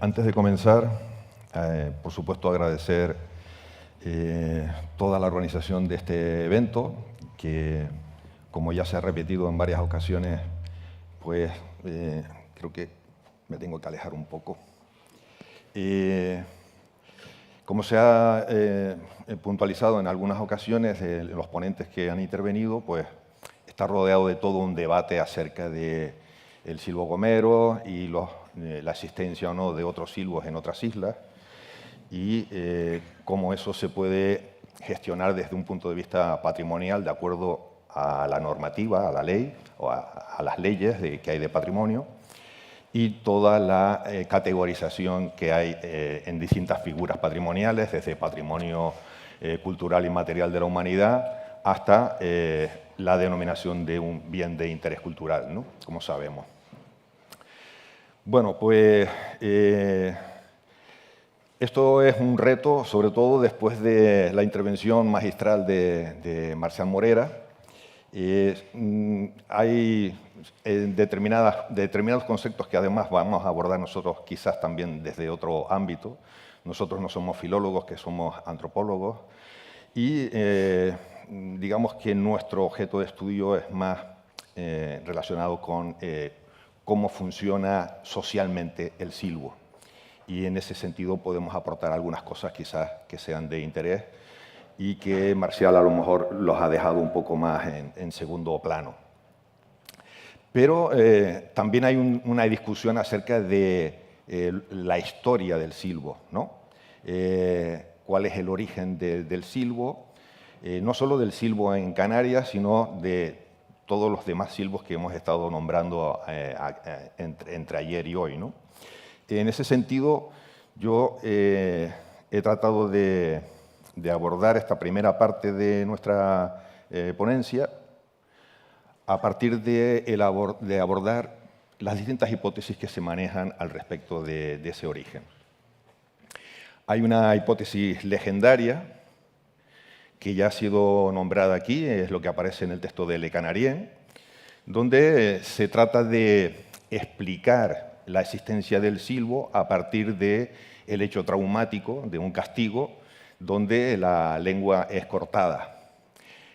Antes de comenzar, por supuesto agradecer toda la organización de este evento, que como ya se ha repetido en varias ocasiones, pues creo que me tengo que alejar un poco. Como se ha puntualizado en algunas ocasiones, los ponentes que han intervenido, pues está rodeado de todo un debate acerca del silbo gomero y la existencia o no de otros silbos en otras islas y cómo eso se puede gestionar desde un punto de vista patrimonial de acuerdo a la normativa, a la ley o a las leyes que hay de patrimonio y toda la categorización que hay en distintas figuras patrimoniales, desde patrimonio cultural y material de la humanidad hasta la denominación de un bien de interés cultural, ¿no? Como sabemos. Bueno, pues esto es un reto, sobre todo después de la intervención magistral de Marcial Morera. Hay determinados conceptos que además vamos a abordar nosotros quizás también desde otro ámbito. Nosotros no somos filólogos, que somos antropólogos, y digamos que nuestro objeto de estudio es más relacionado con cómo funciona socialmente el silbo. Y en ese sentido podemos aportar algunas cosas quizás que sean de interés y que Marcial a lo mejor los ha dejado un poco más en segundo plano. Pero también hay una discusión acerca de la historia del silbo, ¿no? Cuál es el origen del silbo, no solo del silbo en Canarias, sino de todos los demás silbos que hemos estado nombrando entre ayer y hoy, ¿no? En ese sentido, yo he tratado de abordar esta primera parte de nuestra ponencia a partir de abordar las distintas hipótesis que se manejan al respecto de ese origen. Hay una hipótesis legendaria que ya ha sido nombrada aquí, es lo que aparece en el texto de Le Canarien, donde se trata de explicar la existencia del silbo a partir del hecho traumático de un castigo donde la lengua es cortada.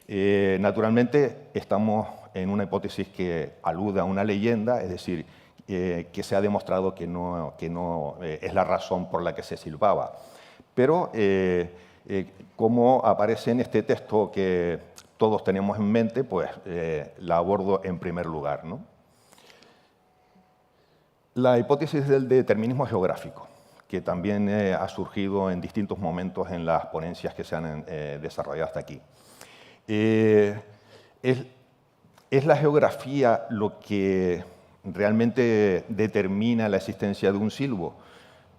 Naturalmente, estamos en una hipótesis que alude a una leyenda, es decir, que se ha demostrado que no es la razón por la que se silbaba. Pero como aparece en este texto que todos tenemos en mente, pues la abordo en primer lugar, ¿no? La hipótesis del determinismo geográfico, que también ha surgido en distintos momentos en las ponencias que se han desarrollado hasta aquí. ¿Es la geografía lo que realmente determina la existencia de un silbo?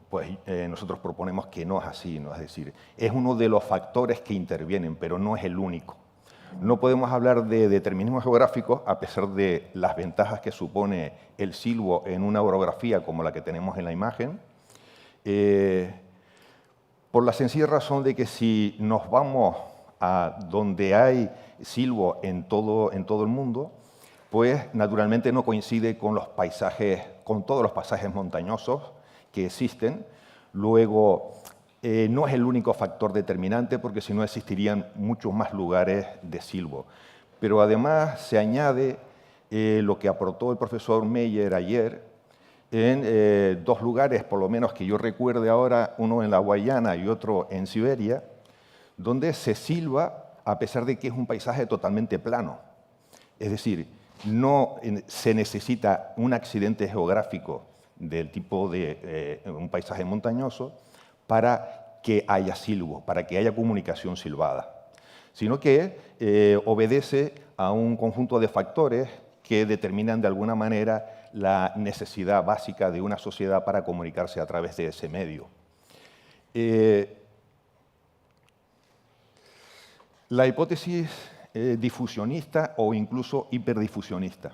Pues nosotros proponemos que no es así, ¿no? Es decir, es uno de los factores que intervienen, pero no es el único. No podemos hablar de determinismo geográfico a pesar de las ventajas que supone el silbo en una orografía como la que tenemos en la imagen, por la sencilla razón de que si nos vamos a donde hay silbo en todo el mundo, pues naturalmente no coincide con los paisajes, con todos los paisajes montañosos que existen. Luego, no es el único factor determinante porque si no existirían muchos más lugares de silbo. Pero además se añade lo que aportó el profesor Meyer ayer en dos lugares, por lo menos que yo recuerde ahora, uno en la Guayana y otro en Siberia, donde se silba a pesar de que es un paisaje totalmente plano. Es decir, no se necesita un accidente geográfico del tipo de un paisaje montañoso para que haya silbo, para que haya comunicación silbada, sino que obedece a un conjunto de factores que determinan de alguna manera la necesidad básica de una sociedad para comunicarse a través de ese medio. La hipótesis difusionista o incluso hiperdifusionista.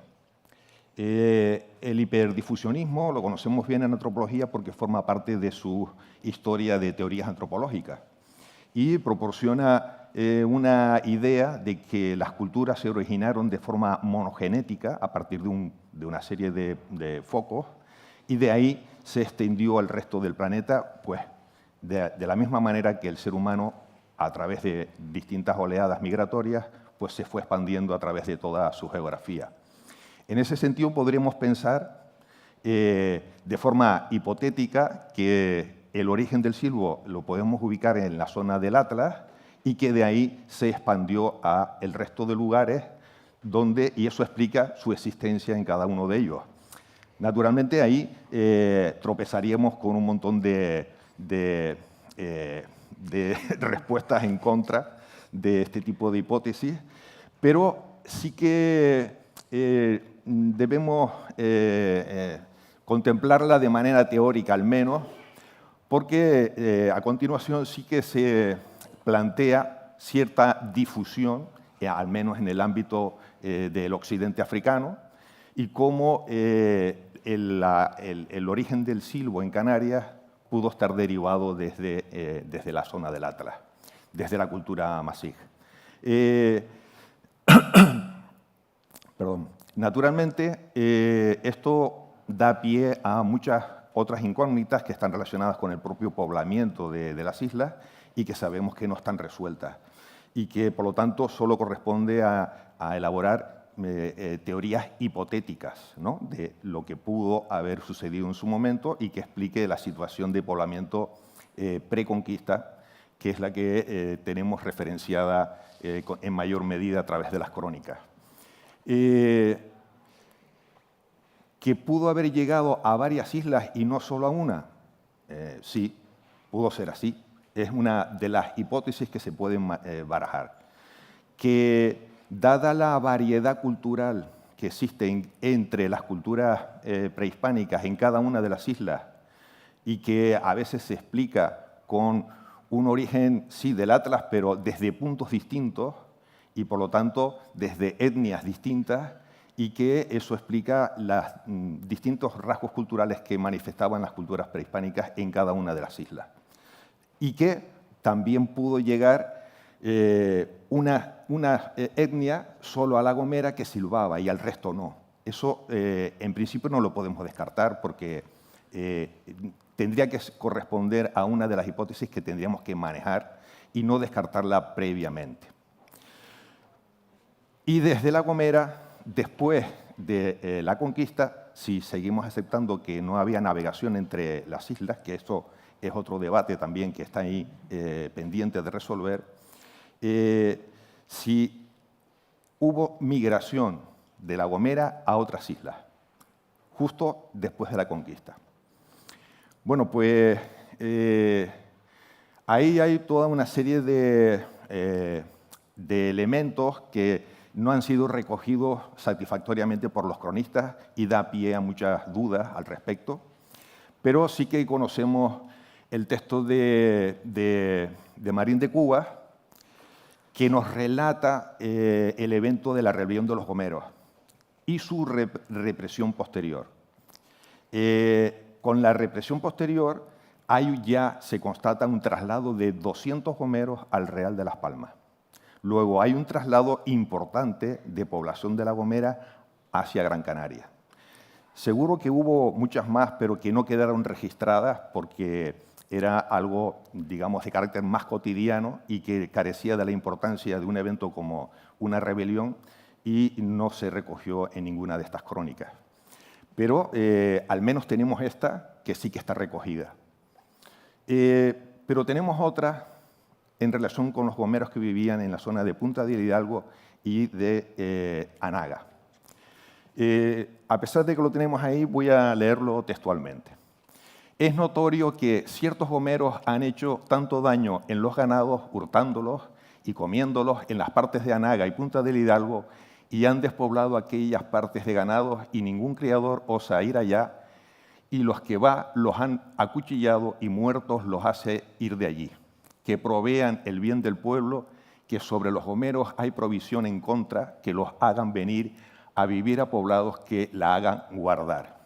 El hiperdifusionismo lo conocemos bien en antropología porque forma parte de su historia de teorías antropológicas y proporciona una idea de que las culturas se originaron de forma monogenética a partir de una serie de focos y de ahí se extendió al resto del planeta, pues de la misma manera que el ser humano, a través de distintas oleadas migratorias, pues se fue expandiendo a través de toda su geografía. En ese sentido, podríamos pensar de forma hipotética que el origen del silbo lo podemos ubicar en la zona del Atlas y que de ahí se expandió a el resto de lugares y eso explica su existencia en cada uno de ellos. Naturalmente, ahí tropezaríamos con un montón de respuestas en contra de este tipo de hipótesis, pero sí que debemos contemplarla de manera teórica, al menos, porque a continuación sí que se plantea cierta difusión, al menos en el ámbito del occidente africano, y cómo el origen del silbo en Canarias pudo estar derivado desde la zona del Atlas, desde la cultura masij. Perdón. Naturalmente, esto da pie a muchas otras incógnitas que están relacionadas con el propio poblamiento de las islas y que sabemos que no están resueltas y que, por lo tanto, solo corresponde a elaborar teorías hipotéticas, ¿no?, de lo que pudo haber sucedido en su momento y que explique la situación de poblamiento preconquista, que es la que tenemos referenciada en mayor medida a través de las crónicas. ¿Que pudo haber llegado a varias islas y no solo a una? Sí, pudo ser así. Es una de las hipótesis que se pueden barajar. Que, dada la variedad cultural que existe entre las culturas prehispánicas en cada una de las islas y que a veces se explica con un origen, sí, del Atlas, pero desde puntos distintos y, por lo tanto, desde etnias distintas, y que eso explica los distintos rasgos culturales que manifestaban las culturas prehispánicas en cada una de las islas. Y que también pudo llegar una etnia solo a La Gomera que silbaba y al resto no. Eso, en principio, no lo podemos descartar porque tendría que corresponder a una de las hipótesis que tendríamos que manejar y no descartarla previamente. Y desde La Gomera, después de la conquista, si seguimos aceptando que no había navegación entre las islas, que eso es otro debate también que está ahí pendiente de resolver, si hubo migración de La Gomera a otras islas, justo después de la conquista. Bueno, pues ahí hay toda una serie de elementos que no han sido recogidos satisfactoriamente por los cronistas y da pie a muchas dudas al respecto, pero sí que conocemos el texto de Marín de Cubas, que nos relata el evento de la rebelión de los gomeros y su represión posterior. Con la represión posterior, ahí ya se constata un traslado de 200 gomeros al Real de Las Palmas. Luego hay un traslado importante de población de La Gomera hacia Gran Canaria. Seguro que hubo muchas más, pero que no quedaron registradas porque era algo, digamos, de carácter más cotidiano y que carecía de la importancia de un evento como una rebelión y no se recogió en ninguna de estas crónicas. Pero al menos tenemos esta, que sí que está recogida. Pero tenemos otra en relación con los gomeros que vivían en la zona de Punta del Hidalgo y de Anaga. A pesar de que lo tenemos ahí, voy a leerlo textualmente. Es notorio que ciertos gomeros han hecho tanto daño en los ganados, hurtándolos y comiéndolos en las partes de Anaga y Punta del Hidalgo, y han despoblado aquellas partes de ganados, y ningún criador osa ir allá, y los que va los han acuchillado y muertos los hace ir de allí. Que provean el bien del pueblo, que sobre los gomeros hay provisión en contra, que los hagan venir a vivir a poblados que la hagan guardar.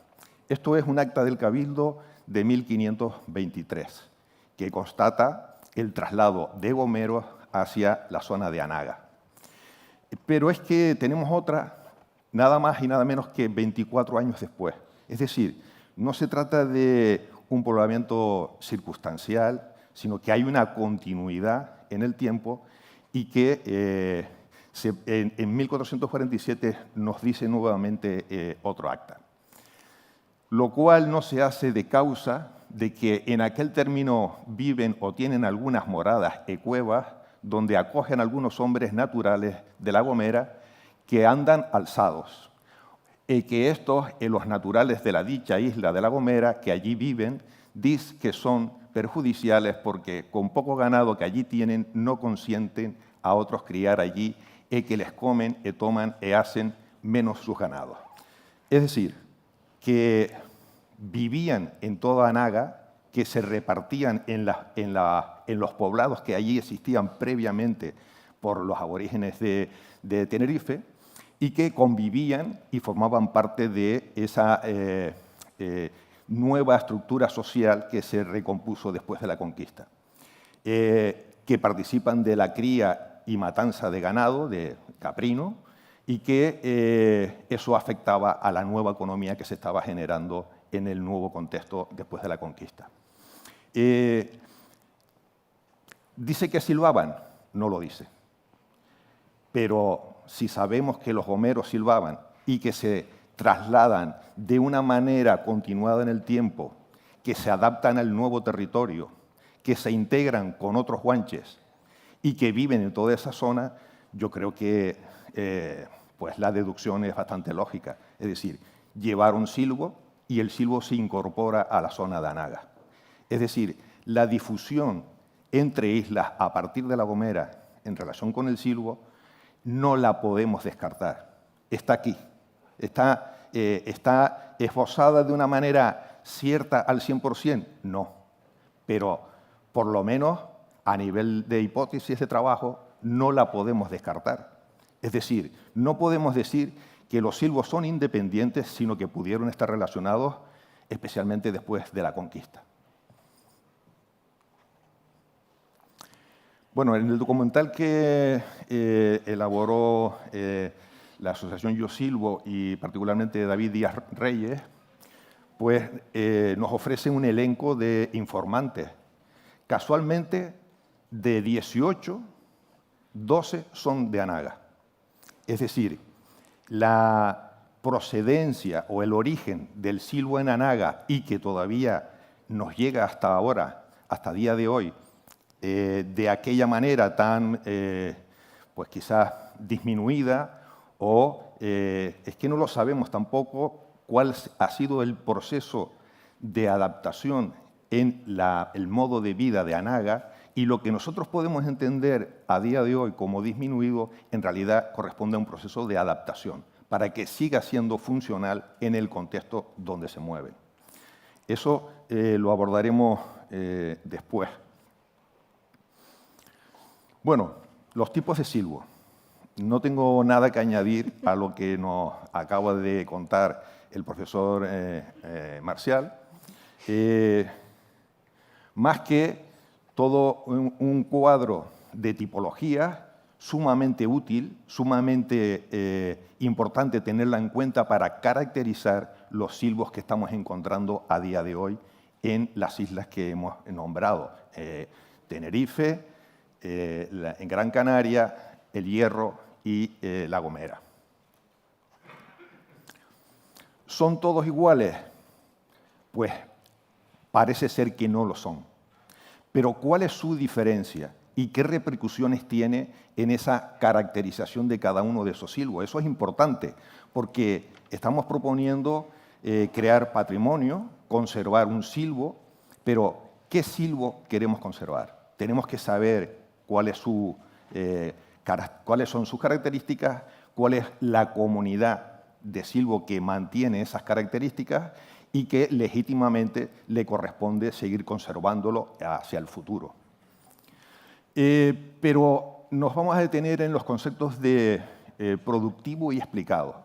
Esto es un acta del Cabildo de 1523, que constata el traslado de gomeros hacia la zona de Anaga. Pero es que tenemos otra, nada más y nada menos que 24 años después. Es decir, no se trata de un poblamiento circunstancial, sino que hay una continuidad en el tiempo y que en 1447 nos dice nuevamente otro acta. Lo cual no se hace de causa de que en aquel término viven o tienen algunas moradas y cuevas donde acogen algunos hombres naturales de La Gomera que andan alzados, y que estos, los naturales de la dicha isla de La Gomera, que allí viven, dicen que son perjudiciales porque con poco ganado que allí tienen no consienten a otros criar allí y que les comen y toman y hacen menos sus ganados. Es decir, que vivían en toda Anaga, que se repartían en los poblados que allí existían previamente por los aborígenes de Tenerife y que convivían y formaban parte de esa nueva estructura social que se recompuso después de la conquista, que participan de la cría y matanza de ganado, de caprino, y que eso afectaba a la nueva economía que se estaba generando en el nuevo contexto después de la conquista. ¿Dice que silbaban? No lo dice. Pero si sabemos que los gomeros silbaban y que se trasladan de una manera continuada en el tiempo, que se adaptan al nuevo territorio, que se integran con otros guanches y que viven en toda esa zona, yo creo que pues la deducción es bastante lógica. Es decir, llevaron silbo y el silbo se incorpora a la zona de Anaga. Es decir, la difusión entre islas a partir de La Gomera en relación con el silbo no la podemos descartar. Está aquí. ¿Está esbozada de una manera cierta al 100%? No. Pero, por lo menos, a nivel de hipótesis de trabajo, no la podemos descartar. Es decir, no podemos decir que los silbos son independientes, sino que pudieron estar relacionados especialmente después de la conquista. Bueno, en el documental que elaboró la Asociación Yo Silbo y particularmente David Díaz Reyes, pues nos ofrece un elenco de informantes. Casualmente, de 18, 12 son de Anaga. Es decir, la procedencia o el origen del silbo en Anaga y que todavía nos llega hasta ahora, hasta día de hoy, de aquella manera tan, pues quizás disminuida, o es que no lo sabemos tampoco cuál ha sido el proceso de adaptación en el modo de vida de Anaga, y lo que nosotros podemos entender a día de hoy como disminuido, en realidad corresponde a un proceso de adaptación, para que siga siendo funcional en el contexto donde se mueve. Eso lo abordaremos después. Bueno, los tipos de silbo. No tengo nada que añadir a lo que nos acaba de contar el profesor Marcial, más que todo un cuadro de tipología sumamente útil, sumamente importante tenerla en cuenta para caracterizar los silbos que estamos encontrando a día de hoy en las islas que hemos nombrado. Tenerife, en Gran Canaria, El Hierro y La Gomera. ¿Son todos iguales? Pues parece ser que no lo son. Pero ¿cuál es su diferencia y qué repercusiones tiene en esa caracterización de cada uno de esos silbos? Eso es importante porque estamos proponiendo crear patrimonio, conservar un silbo, pero ¿qué silbo queremos conservar? Tenemos que saber cuáles son sus características, cuál es la comunidad de silbo que mantiene esas características y que legítimamente le corresponde seguir conservándolo hacia el futuro. Pero nos vamos a detener en los conceptos de productivo y explicado,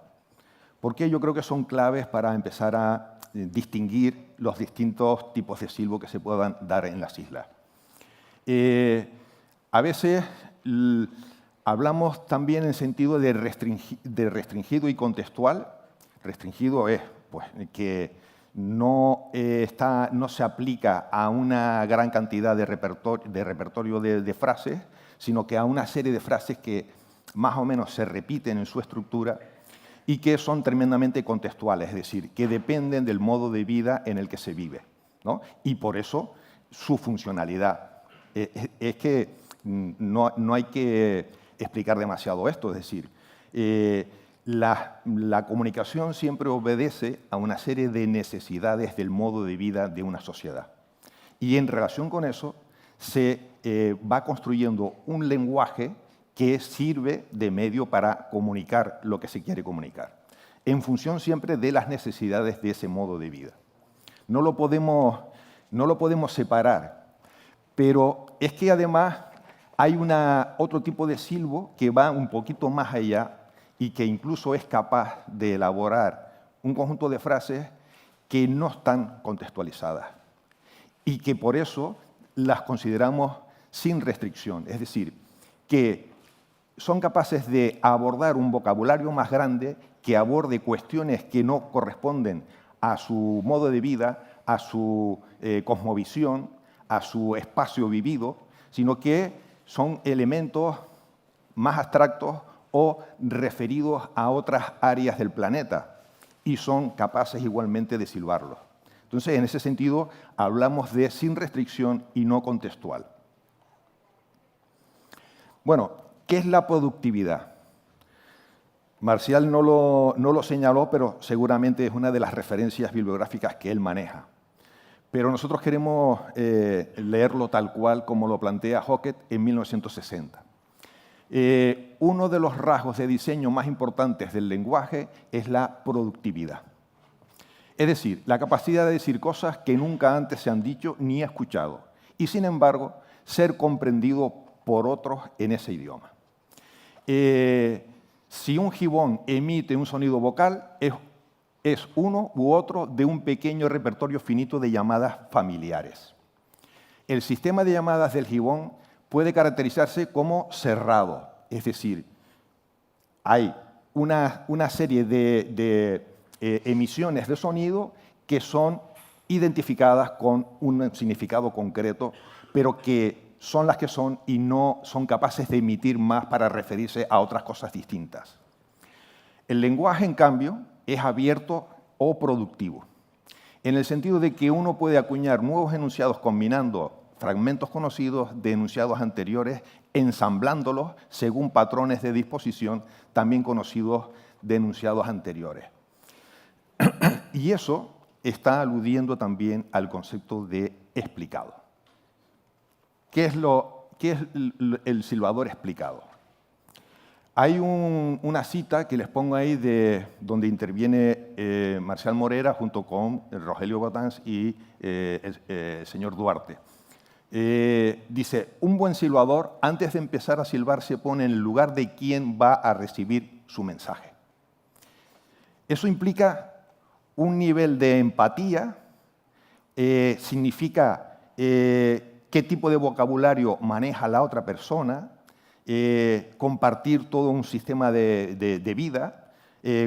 porque yo creo que son claves para empezar a distinguir los distintos tipos de silbo que se puedan dar en las islas. A veces hablamos también en sentido de restringido y contextual. Restringido es pues, que no se aplica a una gran cantidad de repertorio de frases, sino que a una serie de frases que más o menos se repiten en su estructura y que son tremendamente contextuales, es decir, que dependen del modo de vida en el que se vive, ¿no? Y por eso su funcionalidad. Es que no hay que explicar demasiado esto, es decir, la comunicación siempre obedece a una serie de necesidades del modo de vida de una sociedad. Y en relación con eso se va construyendo un lenguaje que sirve de medio para comunicar lo que se quiere comunicar, en función siempre de las necesidades de ese modo de vida. No lo podemos separar, pero es que además hay otro tipo de silbo que va un poquito más allá y que incluso es capaz de elaborar un conjunto de frases que no están contextualizadas y que por eso las consideramos sin restricción, es decir, que son capaces de abordar un vocabulario más grande que aborde cuestiones que no corresponden a su modo de vida, a su cosmovisión, a su espacio vivido, sino que son elementos más abstractos o referidos a otras áreas del planeta y son capaces igualmente de silbarlos. Entonces, en ese sentido, hablamos de sin restricción y no contextual. Bueno, ¿qué es la productividad? Marcial no lo señaló, pero seguramente es una de las referencias bibliográficas que él maneja. Pero nosotros queremos leerlo tal cual como lo plantea Hockett en 1960. Uno de los rasgos de diseño más importantes del lenguaje es la productividad. Es decir, la capacidad de decir cosas que nunca antes se han dicho ni escuchado, y sin embargo, ser comprendido por otros en ese idioma. Si un gibón emite un sonido vocal, es uno u otro de un pequeño repertorio finito de llamadas familiares. El sistema de llamadas del gibón puede caracterizarse como cerrado, es decir, hay una serie de emisiones de sonido que son identificadas con un significado concreto, pero que son las que son y no son capaces de emitir más para referirse a otras cosas distintas. El lenguaje, en cambio, es abierto o productivo, en el sentido de que uno puede acuñar nuevos enunciados combinando fragmentos conocidos de enunciados anteriores, ensamblándolos según patrones de disposición también conocidos de enunciados anteriores. Y eso está aludiendo también al concepto de explicado. ¿Qué es el silbador explicado? Hay una cita que les pongo ahí de donde interviene Marcial Morera junto con Rogelio Botanz y el señor Duarte. Dice, un buen silbador, antes de empezar a silbar, se pone en el lugar de quien va a recibir su mensaje. Eso implica un nivel de empatía, significa qué tipo de vocabulario maneja la otra persona, compartir todo un sistema de vida,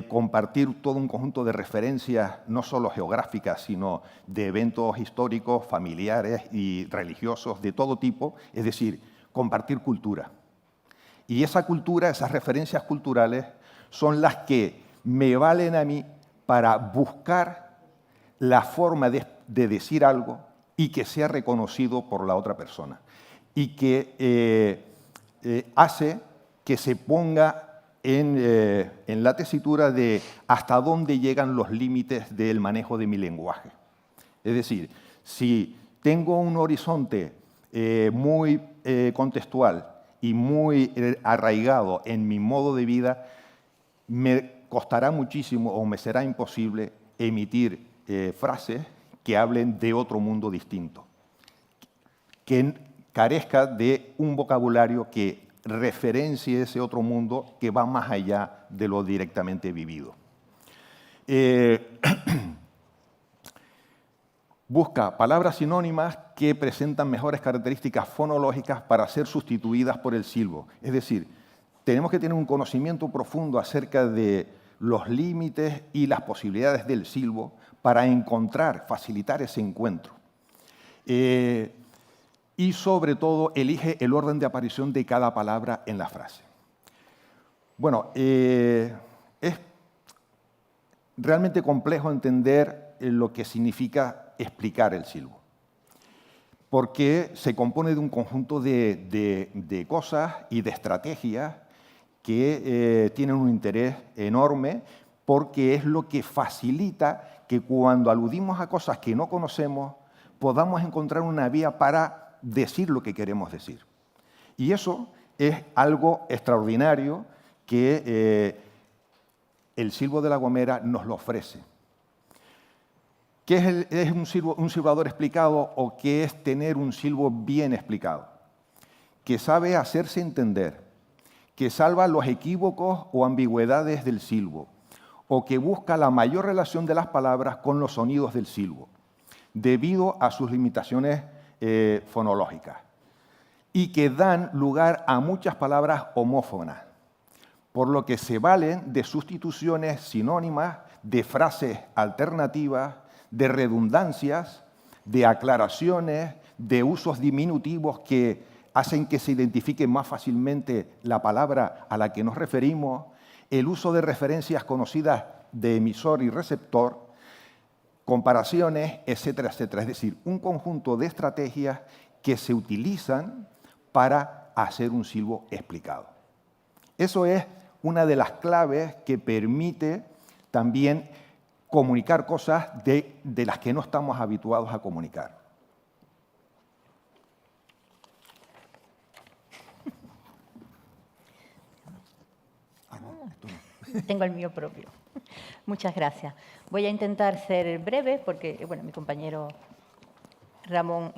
compartir todo un conjunto de referencias, no solo geográficas, sino de eventos históricos, familiares y religiosos de todo tipo, es decir, compartir cultura. Y esa cultura, esas referencias culturales, son las que me valen a mí para buscar la forma de decir algo y que sea reconocido por la otra persona. Y que hace que se ponga en la tesitura de hasta dónde llegan los límites del manejo de mi lenguaje. Es decir, si tengo un horizonte muy contextual y muy arraigado en mi modo de vida, me costará muchísimo o me será imposible emitir frases que hablen de otro mundo distinto, que carezca de un vocabulario que referencie ese otro mundo que va más allá de lo directamente vivido. Busca palabras sinónimas que presentan mejores características fonológicas para ser sustituidas por el silbo. Es decir, tenemos que tener un conocimiento profundo acerca de los límites y las posibilidades del silbo para encontrar, facilitar ese encuentro. Y sobre todo elige el orden de aparición de cada palabra en la frase. Bueno, es realmente complejo entender lo que significa explicar el silbo, porque se compone de un conjunto de cosas y de estrategias que tienen un interés enorme, porque es lo que facilita que cuando aludimos a cosas que no conocemos, podamos encontrar una vía para decir lo que queremos decir. Y eso es algo extraordinario que el silbo de La Gomera nos lo ofrece. ¿Qué es un silbador explicado o qué es tener un silbo bien explicado? Que sabe hacerse entender, que salva los equívocos o ambigüedades del silbo, o que busca la mayor relación de las palabras con los sonidos del silbo, debido a sus limitaciones fonológicas, y que dan lugar a muchas palabras homófonas, por lo que se valen de sustituciones sinónimas, de frases alternativas, de redundancias, de aclaraciones, de usos diminutivos que hacen que se identifique más fácilmente la palabra a la que nos referimos, el uso de referencias conocidas de emisor y receptor, comparaciones, etcétera, etcétera. Es decir, un conjunto de estrategias que se utilizan para hacer un silbo explicado. Eso es una de las claves que permite también comunicar cosas de las que no estamos habituados a comunicar. Tengo el mío propio. Muchas gracias. Voy a intentar ser breve porque bueno, mi compañero Ramón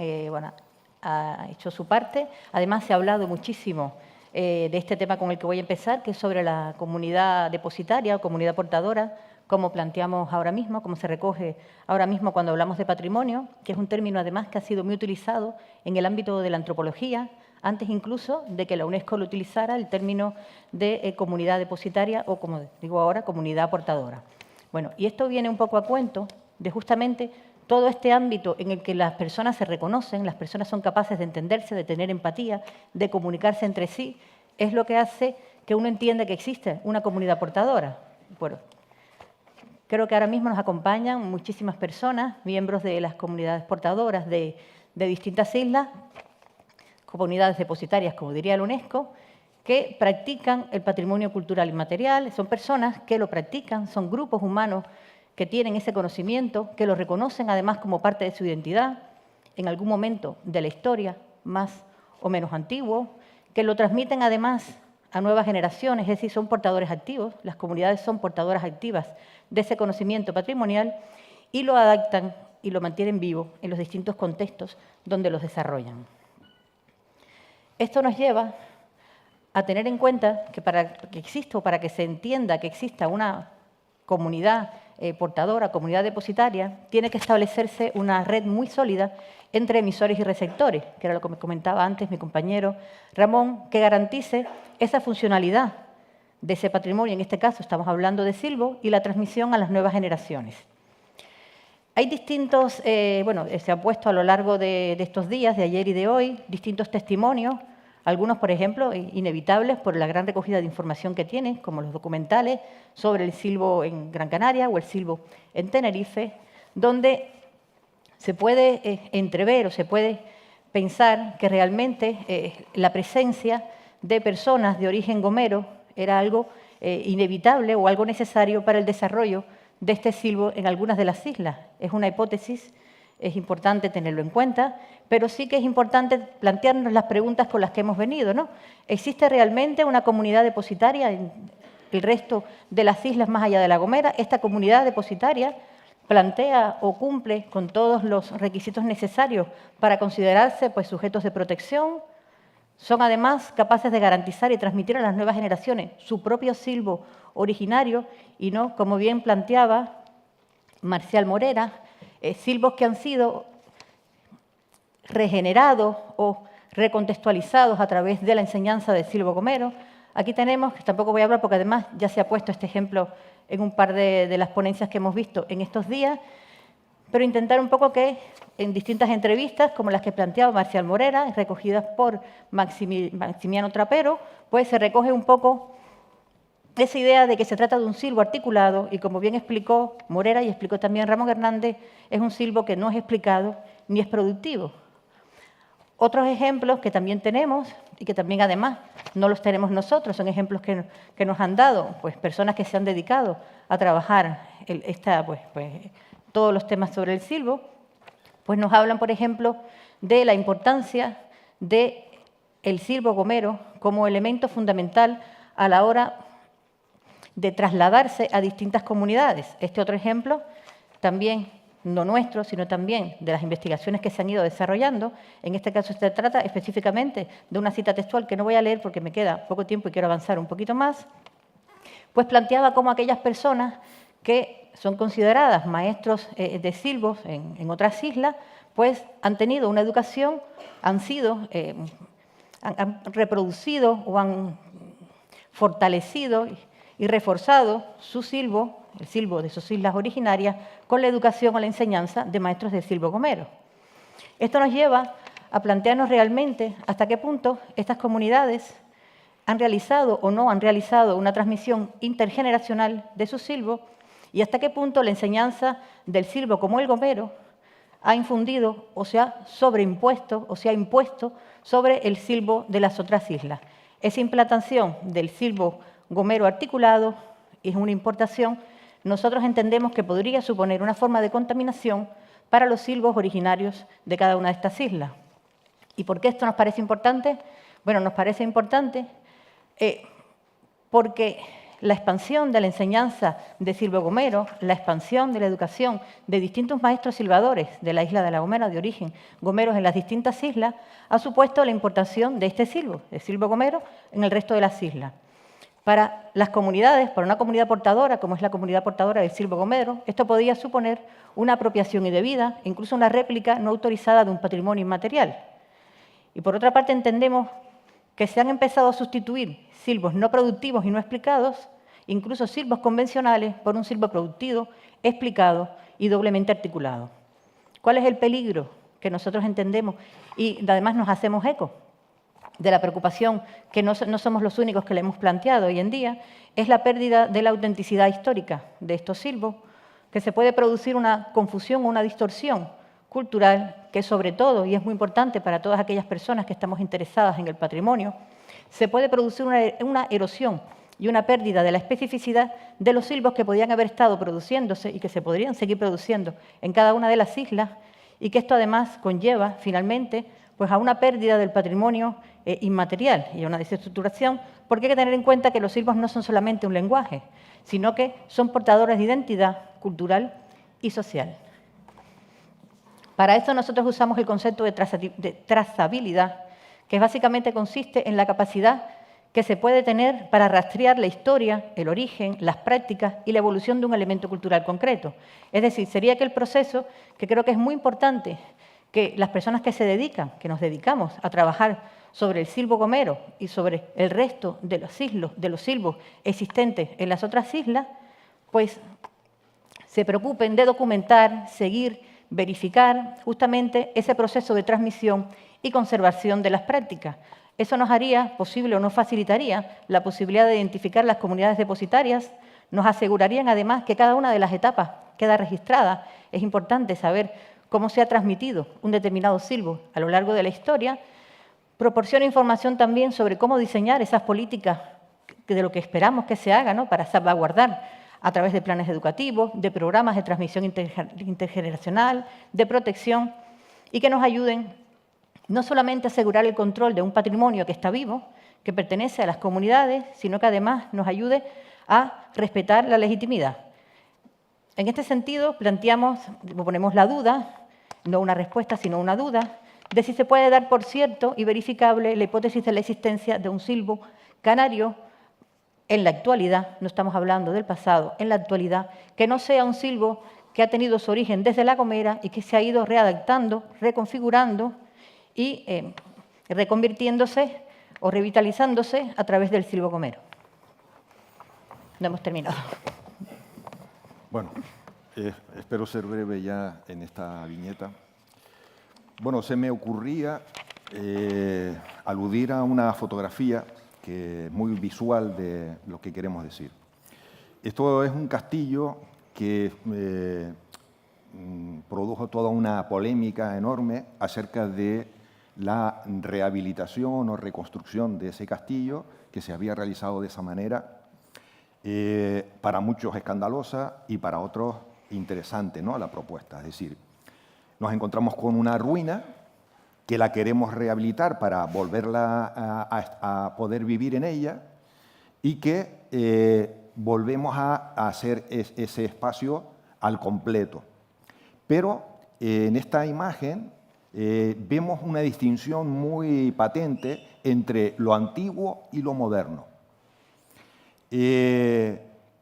ha hecho su parte. Además, se ha hablado muchísimo de este tema con el que voy a empezar, que es sobre la comunidad depositaria o comunidad portadora, como planteamos ahora mismo, como se recoge ahora mismo cuando hablamos de patrimonio, que es un término además que ha sido muy utilizado en el ámbito de la antropología, antes incluso de que la UNESCO lo utilizara, el término de comunidad depositaria o, como digo ahora, comunidad portadora. Bueno, y esto viene un poco a cuento de justamente todo este ámbito en el que las personas se reconocen, las personas son capaces de entenderse, de tener empatía, de comunicarse entre sí, es lo que hace que uno entienda que existe una comunidad portadora. Bueno, creo que ahora mismo nos acompañan muchísimas personas, miembros de las comunidades portadoras de distintas islas, comunidades depositarias, como diría la UNESCO, que practican el patrimonio cultural inmaterial. Son personas que lo practican, son grupos humanos que tienen ese conocimiento, que lo reconocen además como parte de su identidad, en algún momento de la historia, más o menos antiguo, que lo transmiten además a nuevas generaciones, es decir, son portadores activos, las comunidades son portadoras activas de ese conocimiento patrimonial y lo adaptan y lo mantienen vivo en los distintos contextos donde los desarrollan. Esto nos lleva a tener en cuenta que para que exista o para que se entienda que exista una comunidad portadora, comunidad depositaria, tiene que establecerse una red muy sólida entre emisores y receptores, que era lo que me comentaba antes mi compañero Ramón, que garantice esa funcionalidad de ese patrimonio, en este caso estamos hablando de silbo, y la transmisión a las nuevas generaciones. Hay distintos, se han puesto a lo largo de estos días, de ayer y de hoy, distintos testimonios, algunos, por ejemplo, inevitables por la gran recogida de información que tienen, como los documentales sobre el silbo en Gran Canaria o el silbo en Tenerife, donde se puede entrever o se puede pensar que realmente la presencia de personas de origen gomero era algo inevitable o algo necesario para el desarrollo de este silbo en algunas de las islas. Es una hipótesis, es importante tenerlo en cuenta, pero sí que es importante plantearnos las preguntas con las que hemos venido, ¿no? ¿Existe realmente una comunidad depositaria en el resto de las islas más allá de La Gomera? ¿Esta comunidad depositaria plantea o cumple con todos los requisitos necesarios para considerarse pues, sujetos de protección? ¿Son además capaces de garantizar y transmitir a las nuevas generaciones su propio silbo originario y no, como bien planteaba Marcial Morera, silbos que han sido regenerados o recontextualizados a través de la enseñanza del silbo gomero, aquí tenemos, que tampoco voy a hablar porque además ya se ha puesto este ejemplo en un par de las ponencias que hemos visto en estos días, pero intentar un poco que en distintas entrevistas, como las que planteaba Marcial Morera, recogidas por Maximiano Trapero, pues se recoge un poco esa idea de que se trata de un silbo articulado y, como bien explicó Morera y explicó también Ramón Hernández, es un silbo que no es explicado ni es productivo. Otros ejemplos que también tenemos y que también además no los tenemos nosotros, son ejemplos que nos han dado pues, personas que se han dedicado a trabajar todos los temas sobre el silbo, pues nos hablan, por ejemplo, de la importancia del silbo gomero como elemento fundamental a la hora de trasladarse a distintas comunidades. Este otro ejemplo, también no nuestro, sino también de las investigaciones que se han ido desarrollando. En este caso se trata específicamente de una cita textual que no voy a leer porque me queda poco tiempo y quiero avanzar un poquito más, pues planteaba cómo aquellas personas que son consideradas maestros de silbos en otras islas, pues han tenido una educación, han reproducido o han fortalecido y reforzado su silbo, el silbo de sus islas originarias, con la educación o la enseñanza de maestros de silbo gomero. Esto nos lleva a plantearnos realmente hasta qué punto estas comunidades han realizado o no han realizado una transmisión intergeneracional de su silbo y hasta qué punto la enseñanza del silbo como el gomero ha infundido o se ha sobreimpuesto o se ha impuesto sobre el silbo de las otras islas. Esa implantación del silbo gomero articulado es una importación. Nosotros entendemos que podría suponer una forma de contaminación para los silbos originarios de cada una de estas islas. ¿Y por qué esto nos parece importante? Bueno, nos parece importante porque la expansión de la enseñanza de silbo gomero, la expansión de la educación de distintos maestros silbadores de la isla de La Gomera, de origen gomeros en las distintas islas, ha supuesto la importación de este silbo, el silbo gomero, en el resto de las islas. Para las comunidades, para una comunidad portadora, como es la comunidad portadora del silbo gomero, esto podía suponer una apropiación indebida, incluso una réplica no autorizada de un patrimonio inmaterial. Y por otra parte entendemos que se han empezado a sustituir silbos no productivos y no explicados, incluso silbos convencionales, por un silbo productivo, explicado y doblemente articulado. ¿Cuál es el peligro que nosotros entendemos y además nos hacemos eco de la preocupación que no somos los únicos que le hemos planteado hoy en día? Es la pérdida de la autenticidad histórica de estos silbos, que se puede producir una confusión o una distorsión cultural que sobre todo, y es muy importante para todas aquellas personas que estamos interesadas en el patrimonio, se puede producir una erosión y una pérdida de la especificidad de los silbos que podían haber estado produciéndose y que se podrían seguir produciendo en cada una de las islas, y que esto además conlleva finalmente pues, a una pérdida del patrimonio inmaterial y a una desestructuración, porque hay que tener en cuenta que los silbos no son solamente un lenguaje, sino que son portadores de identidad cultural y social. Para eso nosotros usamos el concepto de trazabilidad, que básicamente consiste en la capacidad que se puede tener para rastrear la historia, el origen, las prácticas y la evolución de un elemento cultural concreto. Es decir, sería aquel proceso que creo que es muy importante que las personas que se dedican, que nos dedicamos a trabajar sobre el silbo gomero y sobre el resto de los silbos existentes en las otras islas, pues se preocupen de documentar, seguir, verificar justamente ese proceso de transmisión y conservación de las prácticas. Eso nos haría posible o nos facilitaría la posibilidad de identificar las comunidades depositarias, nos asegurarían además que cada una de las etapas queda registrada. Es importante saber cómo se ha transmitido un determinado silbo a lo largo de la historia. Proporciona información también sobre cómo diseñar esas políticas de lo que esperamos que se haga, ¿no?, para salvaguardar a través de planes educativos, de programas de transmisión intergeneracional, de protección, y que nos ayuden no solamente a asegurar el control de un patrimonio que está vivo, que pertenece a las comunidades, sino que además nos ayude a respetar la legitimidad. En este sentido, ponemos la duda, no una respuesta, sino una duda, de si se puede dar por cierto y verificable la hipótesis de la existencia de un silbo canario en la actualidad, no estamos hablando del pasado, en la actualidad, que no sea un silbo que ha tenido su origen desde La Gomera y que se ha ido readaptando, reconfigurando y reconvirtiéndose o revitalizándose a través del silbo gomero. No hemos terminado. Bueno, espero ser breve ya en esta viñeta. Bueno, se me ocurría aludir a una fotografía que es muy visual de lo que queremos decir. Esto es un castillo que produjo toda una polémica enorme acerca de la rehabilitación o reconstrucción de ese castillo que se había realizado de esa manera, para muchos escandalosa y para otros interesante, ¿no?, la propuesta. Es decir, nos encontramos con una ruina que la queremos rehabilitar para volverla a poder vivir en ella y que volvemos a hacer ese espacio al completo. Pero en esta imagen vemos una distinción muy patente entre lo antiguo y lo moderno.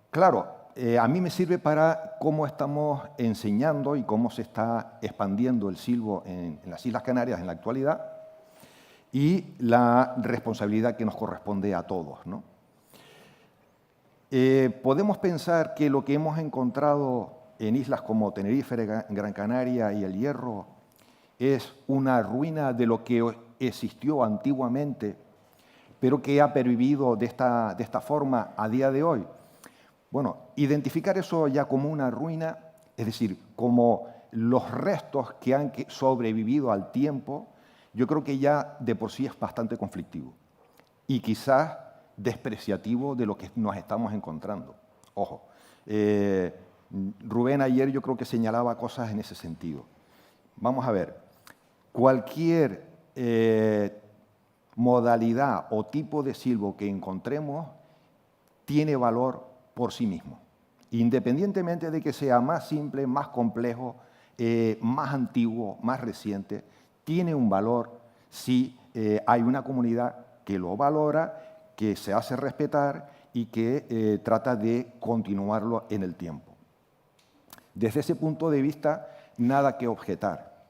Claro, a mí me sirve para cómo estamos enseñando y cómo se está expandiendo el silbo en las Islas Canarias en la actualidad y la responsabilidad que nos corresponde a todos, ¿no? Podemos pensar que lo que hemos encontrado en islas como Tenerife, Gran Canaria y El Hierro es una ruina de lo que existió antiguamente, pero que ha pervivido de esta forma a día de hoy. Bueno, identificar eso ya como una ruina, es decir, como los restos que han sobrevivido al tiempo, yo creo que ya de por sí es bastante conflictivo y quizás despreciativo de lo que nos estamos encontrando. Ojo, Rubén ayer yo creo que señalaba cosas en ese sentido. Vamos a ver, cualquier modalidad o tipo de silbo que encontremos tiene valor por sí mismo, independientemente de que sea más simple, más complejo, más antiguo, más reciente, tiene un valor si hay una comunidad que lo valora, que se hace respetar y que trata de continuarlo en el tiempo. Desde ese punto de vista, nada que objetar.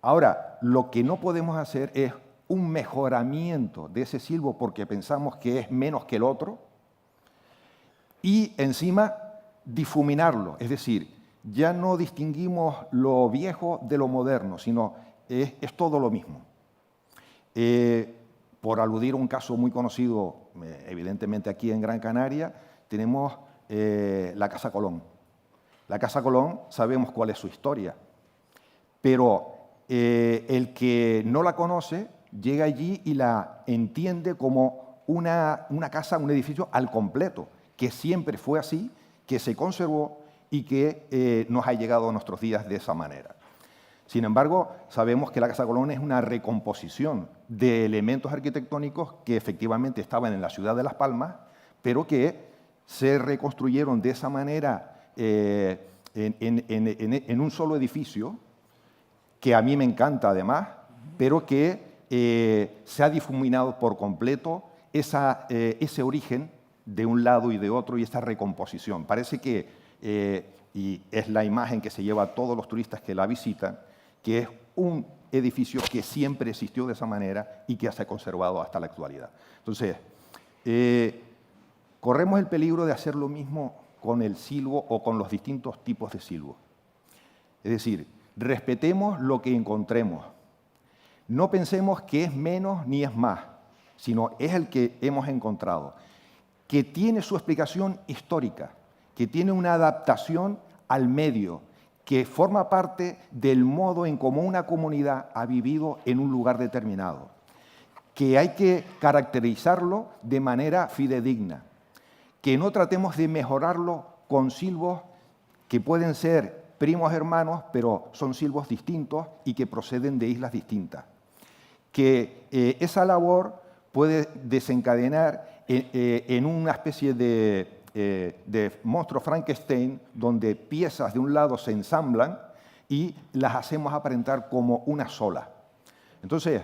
Ahora, lo que no podemos hacer es un mejoramiento de ese silbo porque pensamos que es menos que el otro y encima difuminarlo, es decir, ya no distinguimos lo viejo de lo moderno, sino es todo lo mismo. Por aludir a un caso muy conocido, evidentemente aquí en Gran Canaria, tenemos la Casa Colón. La Casa Colón sabemos cuál es su historia, pero el que no la conoce llega allí y la entiende como una casa, un edificio al completo, que siempre fue así, que se conservó y que nos ha llegado a nuestros días de esa manera. Sin embargo, sabemos que la Casa Colón es una recomposición de elementos arquitectónicos que efectivamente estaban en la ciudad de Las Palmas, pero que se reconstruyeron de esa manera en un solo edificio, que a mí me encanta además, pero que se ha difuminado por completo ese origen de un lado y de otro y esta recomposición. Parece que, y es la imagen que se lleva a todos los turistas que la visitan, que es un edificio que siempre existió de esa manera y que se ha conservado hasta la actualidad. Entonces, corremos el peligro de hacer lo mismo con el silbo o con los distintos tipos de silbo. Es decir, respetemos lo que encontremos. No pensemos que es menos ni es más, sino es el que hemos encontrado, que tiene su explicación histórica, que tiene una adaptación al medio, que forma parte del modo en cómo una comunidad ha vivido en un lugar determinado, que hay que caracterizarlo de manera fidedigna, que no tratemos de mejorarlo con silbos que pueden ser primos hermanos, pero son silbos distintos y que proceden de islas distintas. Que esa labor puede desencadenar en una especie de monstruo Frankenstein, donde piezas de un lado se ensamblan y las hacemos aparentar como una sola. Entonces,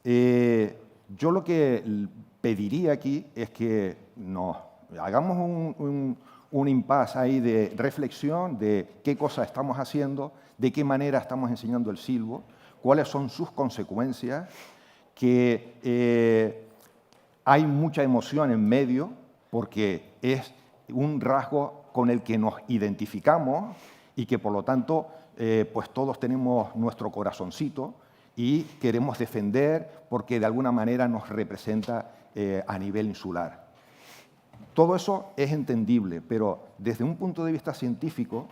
yo lo que pediría aquí es que nos hagamos un impasse ahí de reflexión de qué cosas estamos haciendo, de qué manera estamos enseñando el silbo, cuáles son sus consecuencias, que Hay mucha emoción en medio porque es un rasgo con el que nos identificamos y que, por lo tanto, pues todos tenemos nuestro corazoncito y queremos defender porque de alguna manera nos representa a nivel insular. Todo eso es entendible, pero desde un punto de vista científico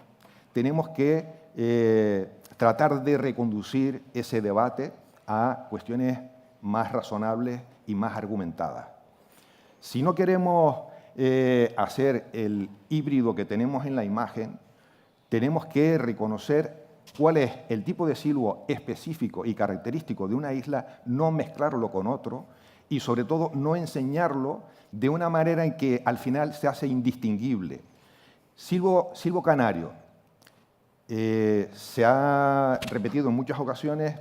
tenemos que tratar de reconducir ese debate a cuestiones más razonables y más argumentadas. Si no queremos hacer el híbrido que tenemos en la imagen, tenemos que reconocer cuál es el tipo de silbo específico y característico de una isla, no mezclarlo con otro y, sobre todo, no enseñarlo de una manera en que al final se hace indistinguible. Silbo canario. Se ha repetido en muchas ocasiones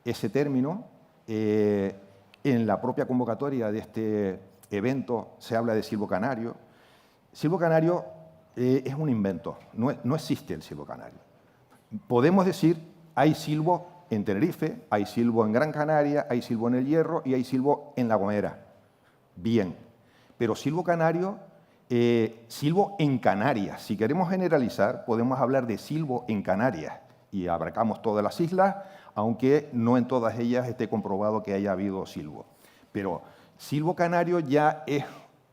ese término. En la propia convocatoria de este evento se habla de silbo canario. Silbo canario es un invento, no existe el silbo canario. Podemos decir, hay silbo en Tenerife, hay silbo en Gran Canaria, hay silbo en El Hierro y hay silbo en La Gomera. Bien, pero silbo canario, silbo en Canarias. Si queremos generalizar, podemos hablar de silbo en Canarias y abarcamos todas las islas, aunque no en todas ellas esté comprobado que haya habido silbo. Pero silbo canario ya es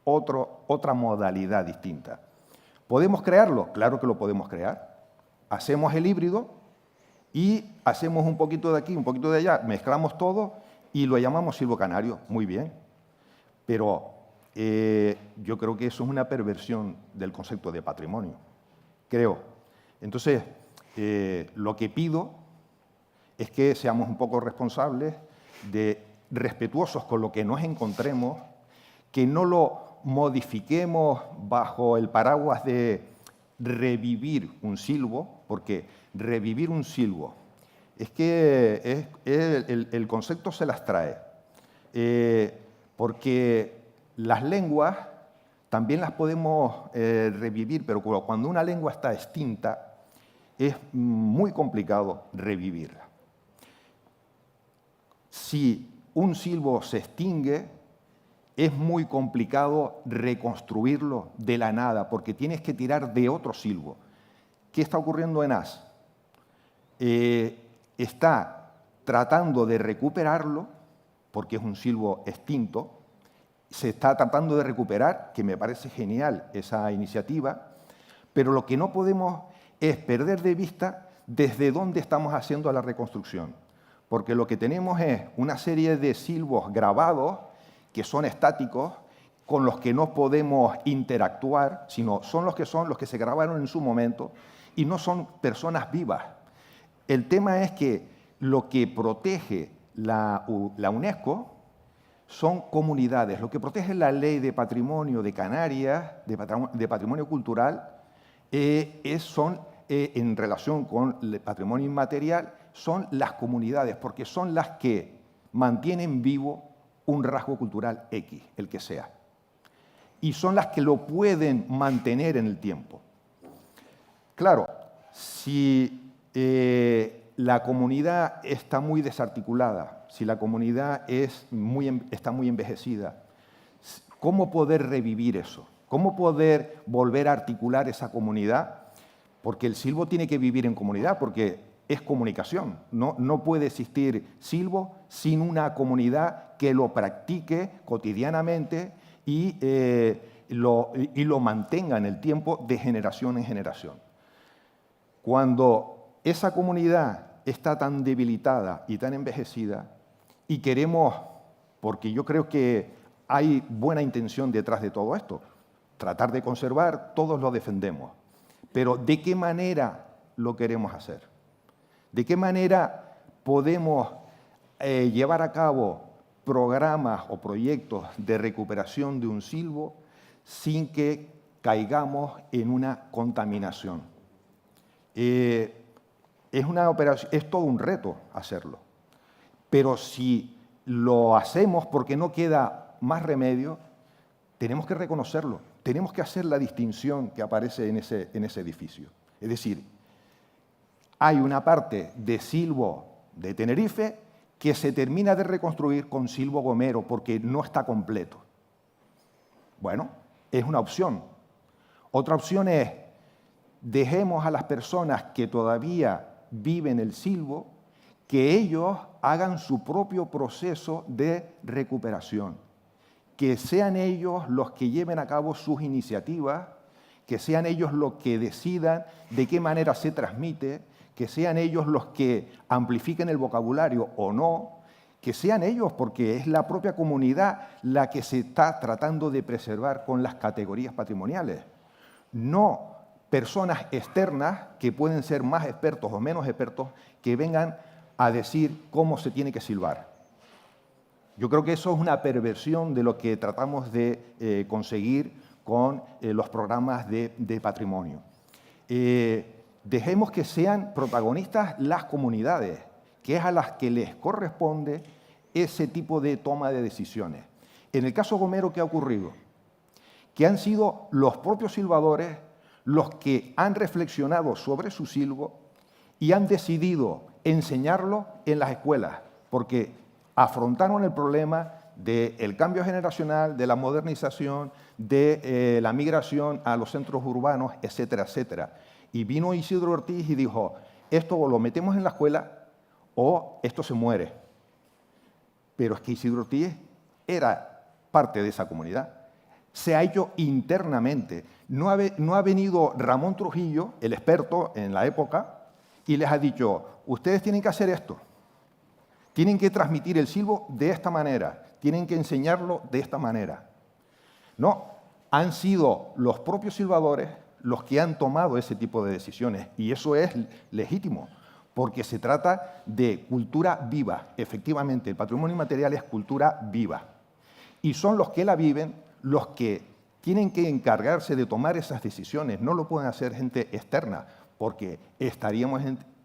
otra modalidad distinta. ¿Podemos crearlo? Claro que lo podemos crear. Hacemos el híbrido y hacemos un poquito de aquí, un poquito de allá, mezclamos todo y lo llamamos silbo canario. Muy bien. Pero yo creo que eso es una perversión del concepto de patrimonio. Creo. Entonces, lo que pido es que seamos un poco responsables, respetuosos con lo que nos encontremos, que no lo modifiquemos bajo el paraguas de revivir un silbo, porque revivir un silbo es que el concepto se las trae, porque las lenguas también las podemos revivir, pero cuando una lengua está extinta es muy complicado revivirla. Si un silbo se extingue, es muy complicado reconstruirlo de la nada, porque tienes que tirar de otro silbo. ¿Qué está ocurriendo en As? Está tratando de recuperarlo, porque es un silbo extinto, se está tratando de recuperar, que me parece genial esa iniciativa, pero lo que no podemos es perder de vista desde dónde estamos haciendo la reconstrucción, porque lo que tenemos es una serie de silbos grabados que son estáticos, con los que no podemos interactuar, sino son los que se grabaron en su momento y no son personas vivas. El tema es que lo que protege la UNESCO son comunidades. Lo que protege la Ley de Patrimonio de Canarias, de Patrimonio Cultural, son, en relación con el patrimonio inmaterial, son las comunidades, porque son las que mantienen vivo un rasgo cultural X, el que sea. Y son las que lo pueden mantener en el tiempo. Claro, si la comunidad está muy desarticulada, si la comunidad está muy envejecida, ¿cómo poder revivir eso? ¿Cómo poder volver a articular esa comunidad? Porque el silbo tiene que vivir en comunidad, porque es comunicación. No puede existir silbo sin una comunidad que lo practique cotidianamente y lo mantenga en el tiempo de generación en generación. Cuando esa comunidad está tan debilitada y tan envejecida y queremos, porque yo creo que hay buena intención detrás de todo esto, tratar de conservar, todos lo defendemos, pero ¿de qué manera lo queremos hacer? ¿De qué manera podemos llevar a cabo programas o proyectos de recuperación de un silbo sin que caigamos en una contaminación? Es todo un reto hacerlo, pero si lo hacemos porque no queda más remedio, tenemos que reconocerlo, tenemos que hacer la distinción que aparece en ese edificio. Es decir, hay una parte de silbo de Tenerife que se termina de reconstruir con silbo gomero porque no está completo. Bueno, es una opción. Otra opción es, dejemos a las personas que todavía viven el silbo, que ellos hagan su propio proceso de recuperación, que sean ellos los que lleven a cabo sus iniciativas, que sean ellos los que decidan de qué manera se transmite, que sean ellos los que amplifiquen el vocabulario o no, que sean ellos, porque es la propia comunidad la que se está tratando de preservar con las categorías patrimoniales. No personas externas que pueden ser más expertos o menos expertos que vengan a decir cómo se tiene que silbar. Yo creo que eso es una perversión de lo que tratamos de conseguir con los programas de patrimonio. Dejemos que sean protagonistas las comunidades, que es a las que les corresponde ese tipo de toma de decisiones. En el caso Gomero, ¿qué ha ocurrido? Que han sido los propios silbadores los que han reflexionado sobre su silbo y han decidido enseñarlo en las escuelas, porque afrontaron el problema del cambio generacional, de la modernización, de la migración a los centros urbanos, etcétera, etcétera. Y vino Isidro Ortiz y dijo, esto o lo metemos en la escuela o esto se muere. Pero es que Isidro Ortiz era parte de esa comunidad. Se ha hecho internamente. No ha venido Ramón Trujillo, el experto en la época, y les ha dicho, ustedes tienen que hacer esto. Tienen que transmitir el silbo de esta manera. Tienen que enseñarlo de esta manera. No, han sido los propios silbadores los que han tomado ese tipo de decisiones. Y eso es legítimo, porque se trata de cultura viva. Efectivamente, el patrimonio inmaterial es cultura viva. Y son los que la viven los que tienen que encargarse de tomar esas decisiones. No lo pueden hacer gente externa, porque estaríamos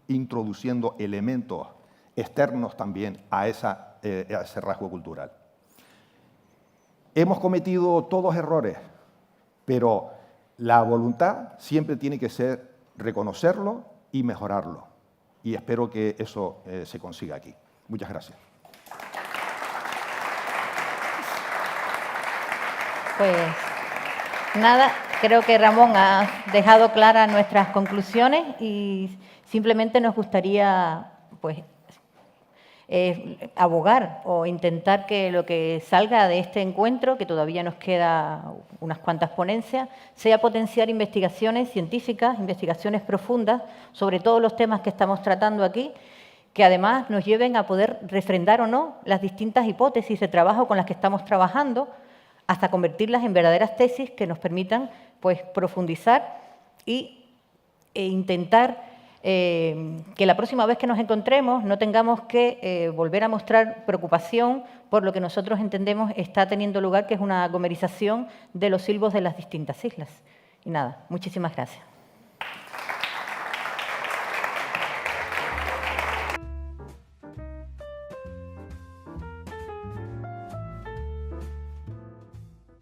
introduciendo elementos externos también a ese rasgo cultural. Hemos cometido todos errores, pero la voluntad siempre tiene que ser reconocerlo y mejorarlo. Y espero que eso se consiga aquí. Muchas gracias. Pues nada, creo que Ramón ha dejado claras nuestras conclusiones y simplemente nos gustaría pues, abogar o intentar que lo que salga de este encuentro, que todavía nos queda unas cuantas ponencias, sea potenciar investigaciones científicas, investigaciones profundas sobre todos los temas que estamos tratando aquí, que además nos lleven a poder refrendar o no las distintas hipótesis de trabajo con las que estamos trabajando, hasta convertirlas en verdaderas tesis que nos permitan pues, profundizar e intentar que la próxima vez que nos encontremos no tengamos que volver a mostrar preocupación por lo que nosotros entendemos está teniendo lugar, que es una gomerización de los silbos de las distintas islas. Y nada, muchísimas gracias.